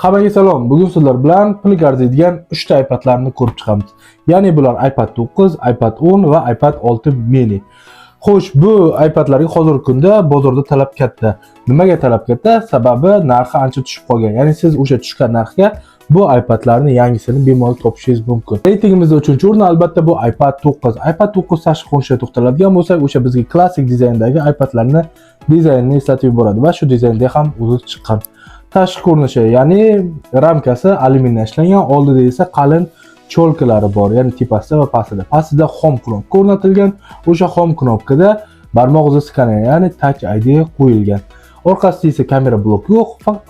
Hammaga salom. Bugun sizlar bilan pulga arziydigan 3 ta iPadlarni ko'rib chiqamiz. Ya'ni bular iPad 9, iPad 10 va iPad 6 mini. Xo'sh, bu iPadlarga hozirgi kunda bozorda talab katta. Nimaga talab katta? Sababi narxi ancha tushib qolgan. Ya'ni siz o'sha tushgan narxga bu iPadlarni yangisini bemalol topishingiz mumkin. Reytingimizda 3-o'rin albatta bu iPad 9. iPad 9 tashqi ko'rinishga to'xtaladigan bo'lsak, o'sha bizga klassik dizayndagi iPadlarni dizaynini eslatib yuboradi va shu dizaynda ham o'zi chiqqan. Tashqi ko'rinishi, ya'ni ramkasi alyumindan ishlangan, oldida esa qalin cho'lkalari bor, ya'ni tepasida va pastida. Pastida Home knopka o'rnatilgan. O'sha Home knopkada barmoq izi skaneri, ya'ni Touch ID qo'yilgan. Orqasida esa kamera bloki yo'q,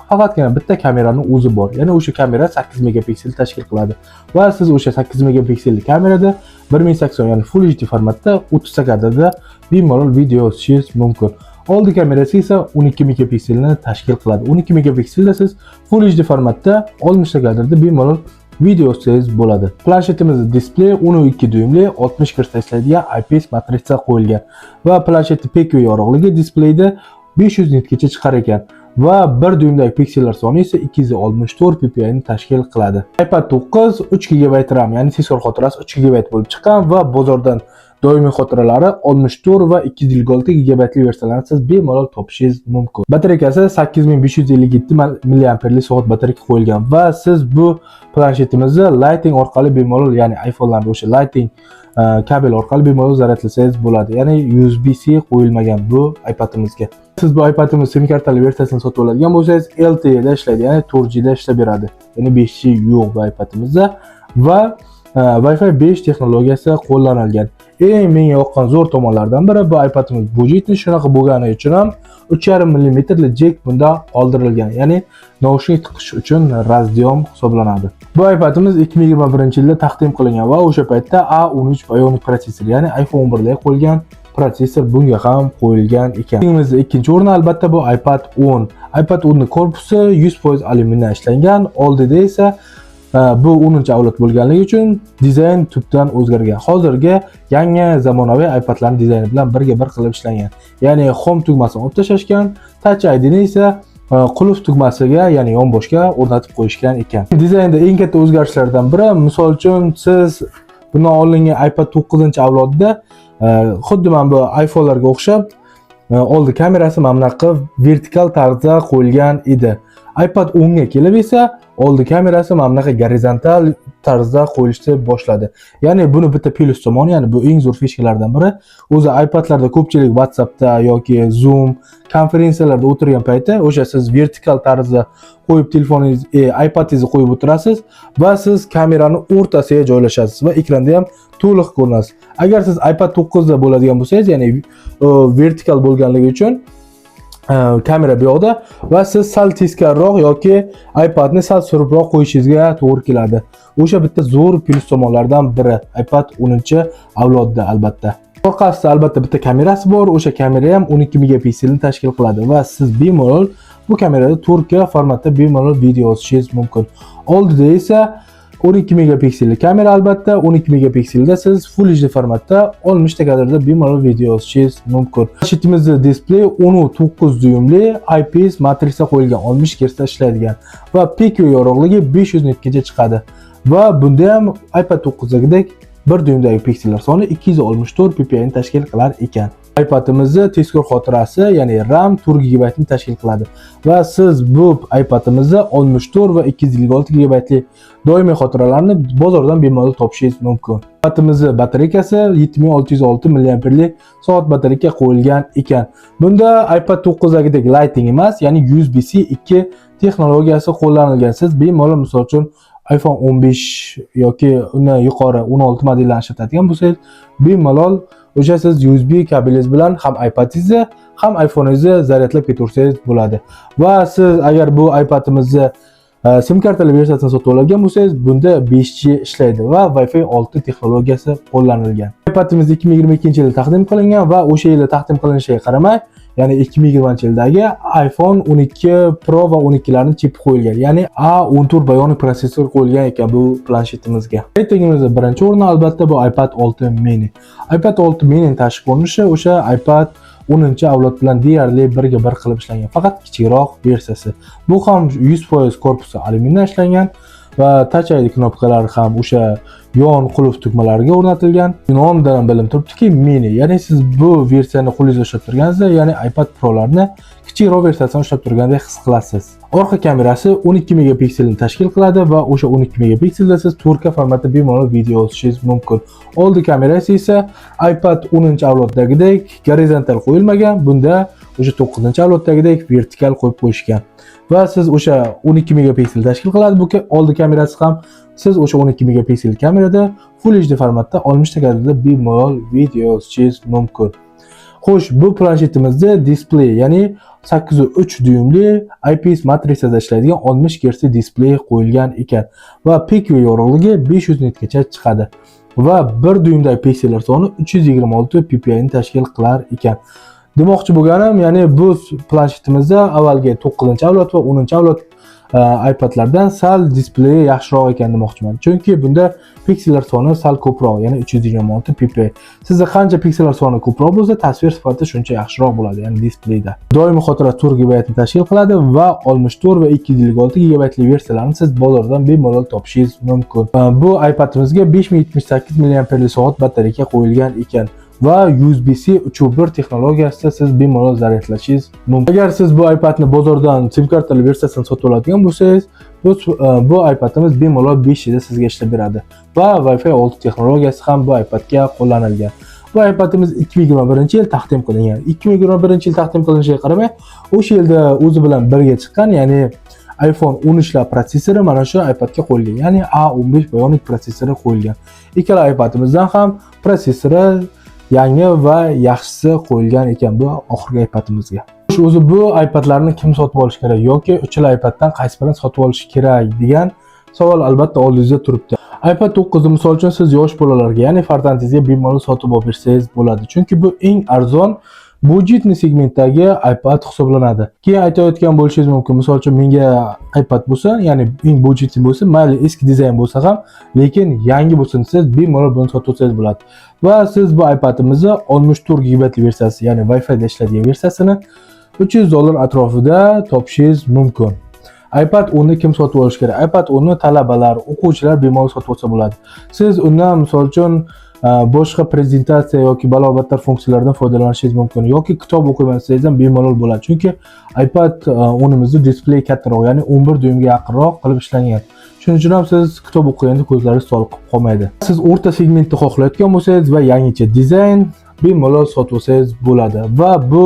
faqatgina bitta kameraning o'zi bor. Ya'ni o'sha kamera 8 megapiksel tashkil qiladi. Va siz o'sha 8 megapikselli kamerada 1080, ya'ni Full HD formatda 30 sekundada bemalol video yozishingiz mumkin. Oldi kamerasi esa 12 megapikselni tashkil qiladi. 12 megapikselda siz Full HD formatda 60 sekundada bemalol video yozsangiz bo'ladi. Planshetimizda displey 12 dyuymli 60 Hz ishlaydigan IPS matrica qo'yilgan va planshetning PQ yorug'ligi displeyda 500 nitgacha chiqar ekan va 1 dyuymdagi piksellar soni esa 264 ppi ni tashkil qiladi. iPad 9 3 GB RAM, ya'ni tezkor xotirasi 3 GB bo'lib chiqqan va bozordan doimiy xotiralari 64 va 256 GB li versiyalarni siz bemalol topishingiz mumkin. Batareykasi 8557 mAh batareyka qo'yilgan va siz bu planshetimingizni Lightning orqali bemalol, ya'ni iPhone'larda o'sha Lightning kabel orqali bemalol zaryadlasangiz bo'ladi. Ya'ni USB-C qo'yilmagan bu iPadimizga. Siz bu iPadimiz sim kartali versiyasini sotib oladigan bo'lsangiz, LTE da ishlaydi, ya'ni 4G da ishlab beradi. Ya'ni 5G yo'q bu iPadimizda va Wi-Fi 5 texnologiyasi qo'llanilgan. Eng menga yoqqan zo'r tomonlardan biri bu iPadimiz budjetni shunaqa bo'lgani uchun ham 3,5 mm li jack bunda qoldirilgan. Ya'ni naushnik tiqish uchun razdyom hisoblanadi. Bu iPadimiz 2021-yilda taqdim qilingan va o'sha paytda A13 Bionic protsessor, ya'ni iPhone 11 da qo'yilgan protsessor bunga ham qo'yilgan ekan. Reytingimizda ikkinchi o'rin albatta bu iPad 10. iPad 10 ning korpusi 100% alyumindan ishlangan, oldida esa bu 10-avlod bo'lganligi uchun dizayn tubdan o'zgargan. Hozirgi yangi zamonaviy iPadlarning dizayni bilan birga-bir qilib ishlangan. Ya'ni Home tugmasini olib tashlashgan, Touch ID ni esa qulf tugmasiga, ya'ni yonboshga o'rnatib qo'yishgan ekan. Dizaynda eng katta o'zgarishlardan biri, misol uchun siz bundan oldingi iPad 9-avlodda xuddi mana bu iPhone'larga o'xshab oldi kamerasi mana bunaqa vertikal tarzda qo'yilgan edi. iPad 10 ga kelib esa oldi kamerasi mana bunaqa gorizontal tarzda qo'yilishni boshladi. Ya'ni buni bitta plus tomoni, ya'ni bu eng zo'r fishkalardan biri. O'zi iPadlarda ko'pchilik WhatsAppda yoki Zoom konferensiyalarda o'tirgan paytda o'sha siz vertikal tarzda qo'yib telefoningiz, iPadingizni qo'yib o'tirasiz va siz kamerani o'rtasiga joylashasiz va ekranda ham to'liq ko'rinasiz. Agar siz iPad 9 da bo'ladigan bo'lsangiz, ya'ni vertikal bo'lganligi uchun kamera bu yoqda va siz sal teskariroq yoki iPadni sal suribroq qo'yishingizga to'g'ri keladi. O'sha bitta zo'r plus tomonlardan biri iPad 10-avlodda albatta. Orqasida albatta bitta kamerasi bor. O'sha kamera ham 12 megapikselni tashkil qiladi va siz bemalol bu kamerada 4K formatda bemalol video yozishingiz mumkin. Oldida esa 12 megapikselli kamera albatta, 12 megapikselda siz Full HD formatda 60 sekundada bemalol video yozishingiz mumkin. Planshetimizda displey 10.9 dyuymli IPS matrica qo'yilgan, 60 Hz ishlaydigan va PQ yorug'ligi 500 nitgacha chiqadi. Va bunda ham iPad 9dagidek 1 dyuymdagi piksellar soni 264 ppi ni tashkil qilar ekan. iPadimizda tezkor xotirasi, ya'ni RAM 4 GB ni tashkil qiladi va siz bu iPadimizda 64 va 256 GB li doimiy xotiralarni bozordan bemalol topishingiz mumkin. iPadimizda batareykasi 7606 mAh li soat batareyka qo'yilgan ekan. Bunda iPad 9dagidek Lightning emas, ya'ni USB-C 2 texnologiyasi qo'llanilgan. Siz bemalol misol uchun iPhone 15 yoki undan yuqori 16 modellarni ishlatadigan bo'lsangiz, bemalol o'sha siz USB kabelingiz bilan ham iPadingizni, ham iPhone'ingizni zaryadlab ketaversangiz bo'ladi. Va siz agar bu iPadimizni sim kartali versiyasini sotib oladigan bo'lsangiz, bunda 5G ishlaydi va Wi-Fi 6 texnologiyasi qo'llanilgan. iPadimiz 2022-yilda taqdim qilingan va o'sha yilda taqdim qilinishiga qaramay, ya'ni 2020-yildagi iPhone 12 Pro va 12 larning chipi qo'yilgan. Ya'ni A14 Bionic protsessor qo'yilgan ekan bu planshetimizga. Reytingimizda birinchi o'rin albatta bu iPad 6 mini. iPad 6 mini tashqi ko'rinishi o'sha iPad 10-avlod bilan deyarli birga bir qilib ishlangan, faqat kichikroq versiyasi. Bu ham 100% korpusi alyumindan ishlangan va Touch ID knopkalari ham o'sha yon qulf tugmalariga o'rnatilgan. Nomidan bilinib turibdiki, mini, ya'ni siz bu versiyani qo'lingizda ushlab turganingizda, ya'ni iPad Pro'larni kichikroq versiyasini ushlab turgandek his qilasiz. Orqa kamerasi 12 megapikselni tashkil qiladi va o'sha 12 megapikselda siz 4K formatda bemalol video olishingiz mumkin. Oldi kamerasi esa iPad 10-avloddagidek gorizontal qo'yilmagan, bunda o'sha 9-avloddagidek vertikal qo'yib qo'yishgan. Va siz o'sha 12 megapiksel tashkil qiladi bu oldi kamerasi ham. Siz o'sha 12 megapiksel kamerada Full HD formatda 60 dakikada bemalol video olishingiz mumkin. Xo'sh, bu planshetimizda displey, ya'ni 8.3 dyumli IPS matrisada ishlaydigan 60 Hz displey qo'yilgan ekan va pik yorug'ligi 500 nitgacha chiqadi va 1 dyumdagi piksellar soni 326 ppi ni tashkil qilar ekan. Demoqchi bo'lganim, ya'ni bu planshetimizda avvalgi 9-avlod va 10-avlod iPadlardan sal displeyi yaxshiroq ekan demoqchiman. Chunki bunda piksellar soni sal ko'proq, ya'ni 326 ppi. Sizda qancha piksellar soni ko'proq bo'lsa, tasvir sifati shuncha yaxshiroq bo'ladi, ya'ni displeyda. Doimiy xotira 4 GB ni tashkil qiladi va 64 va 256 GB versiyalarni siz bozordan bemalol topishingiz mumkin. Bu iPadimizga 5078 mAh batareya qo'yilgan ekan va USB-C 3.1 texnologiyasida siz bemalol zaryadlashingiz mumkin. Agar siz bu iPadni bozordan SIM kartali versiyasini sotib oladigan bo'lsangiz, bu iPadimiz bemalol 5 yilda sizga ishlab beradi va Wi-Fi 6 texnologiyasi ham bu iPadga qo'llanilgan. Bu iPadimiz 2021-yil taqdim qilingan. 2021-yil taqdim qilinishiga qaramay, o'sha yilda o'zi bilan birga chiqqan, ya'ni iPhone 13 protsessori mana shu iPadga qo'yilgan, ya'ni A15 Bionic protsessori qo'yilgan. Ikkala iPadimizdan ham protsessori yangi va yaxshisi qo'yilgan ekan bu oxirgi iPadimizga. O'zi bu iPadlarni kim sotib olish kerak yoki uchala iPaddan qaysi birini sotib olish kerak degan savol albatta oldingizda turibdi. iPad 9 ni misol uchun siz yosh bolalarga, ya'ni farzandingizga bemalol sotib olib bersangiz bo'ladi. Chunki bu eng arzon budjetli segmentdagi iPad hisoblanadi. Keyin aytayotgan bo'lishingiz mumkin, misol uchun menga iPad bo'lsa, ya'ni eng budjetli bo'lsa, mayli eski dizayn bo'lsa ham, lekin yangi bo'lsin, siz bemalol buni sotib olsangiz bo'ladi. Va siz bu iPadimizni 64 GB versiyasi, ya'ni Wi-Fi da ishlaydigan versiyasini $300 atrofida topishingiz mumkin. iPad 10 ni kim sotib olish kerak? iPad 10 ni talabalar, o'quvchilar bemalol sotib olsa bo'ladi. Siz undan misol uchun boshqa prezentatsiya yoki balobattar funksiyalardan foydalanishingiz mumkin yoki kitob o'qimasangiz ham bemalol bo'ladi. Chunki iPad 10imizning displey kattaroq, ya'ni 11 dyumga yaqinroq qilib ishlangan. Shuning uchun ham siz kitob o'qiganda ko'zlaringiz toliqib qolmaydi. Siz o'rta segmentni xohlayotgan bo'lsangiz va yangicha dizayn bemalol sotib olsangiz bo'ladi. Va bu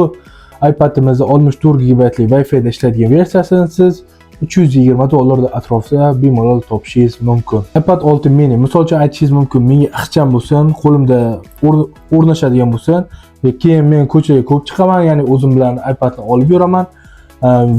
iPadimizning 64 GB li Wi-Fi da ishlaydigan versiyasini siz $320 atrofida bemalol topishingiz mumkin. iPad 6 mini, misol uchun aytishingiz mumkin, menga ixcham bo'lsin, qo'limda o'rnashadigan bo'lsin va keyin men ko'chaga ko'p chiqaman, ya'ni o'zim bilan iPadni olib yuraman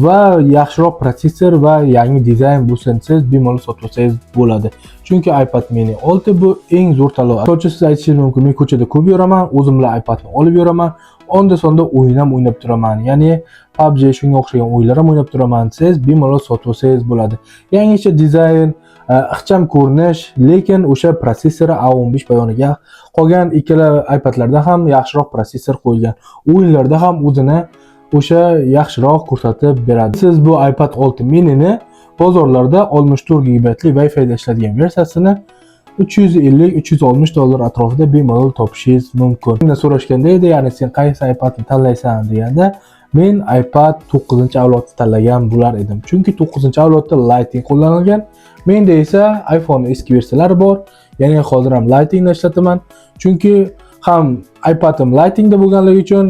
va yaxshiroq protsessor va yangi dizayn bo'lsin, siz bemalol sotib olsangiz bo'ladi. Chunki iPad mini 6 bu eng zo'r tanlov. Misol uchun siz aytishingiz mumkin, men ko'chada ko'p yuraman, o'zim bilan iPadni olib yuraman, onda-sonda o'yin ham o'ynab turaman, ya'ni PUBG shunga o'xshagan o'yinlar ham o'ynab turaman, siz bemalol sotib olsangiz bo'ladi. Yangicha dizayn, ixcham ko'rinish, lekin o'sha protsessori A15 Bionic. Qolgan ikkala iPadlarda ham yaxshiroq protsessor qo'yilgan. O'yinlarda ham o'zini o'sha yaxshiroq ko'rsatib beradi. Siz bu iPad 6 mini ni bozorlarda 64 GB li Wi-Fi da ishlaydigan versiyasini $350-360 atrofida bemalol topishingiz mumkin. Mendan so'rashganda edi, ya'ni sen qaysi iPadni tanlaysan deganda, men iPad 9-avlodni tanlagan bo'lar edim. Chunki 9-avlodda Lighting qo'llanilgan. Menda esa iPhone eski versiyalari bor. Ya'ni hozir ham Lighting da ishlataman. Chunki ham iPadim Lighting da bo'lganligi uchun,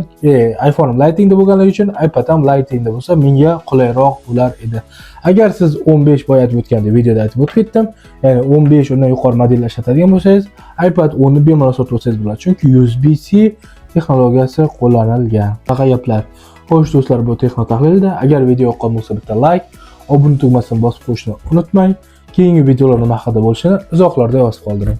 iPhone'im Lighting da bo'lganligi uchun, iPad ham Lighting da bo'lsa menga qulayroq bo'lar edi. Agar siz 15 boya aytib o'tganda videoda aytib o'tdim, ya'ni 15 undan yuqori modellar ishlatadigan bo'lsangiz, iPad 10 ni bemalol sotib olsangiz bo'ladi. Chunki USB-C texnologiyasi qo'llanilgan. Faqat gaplar. Xo'sh do'stlar, bu texno tahlilda. Agar video yoqqan bo'lsa bitta like, obuna tugmasini bosib qo'yishni unutmang. Keyingi videolar nima haqida bo'lishini izohlarda yozib qoldiring.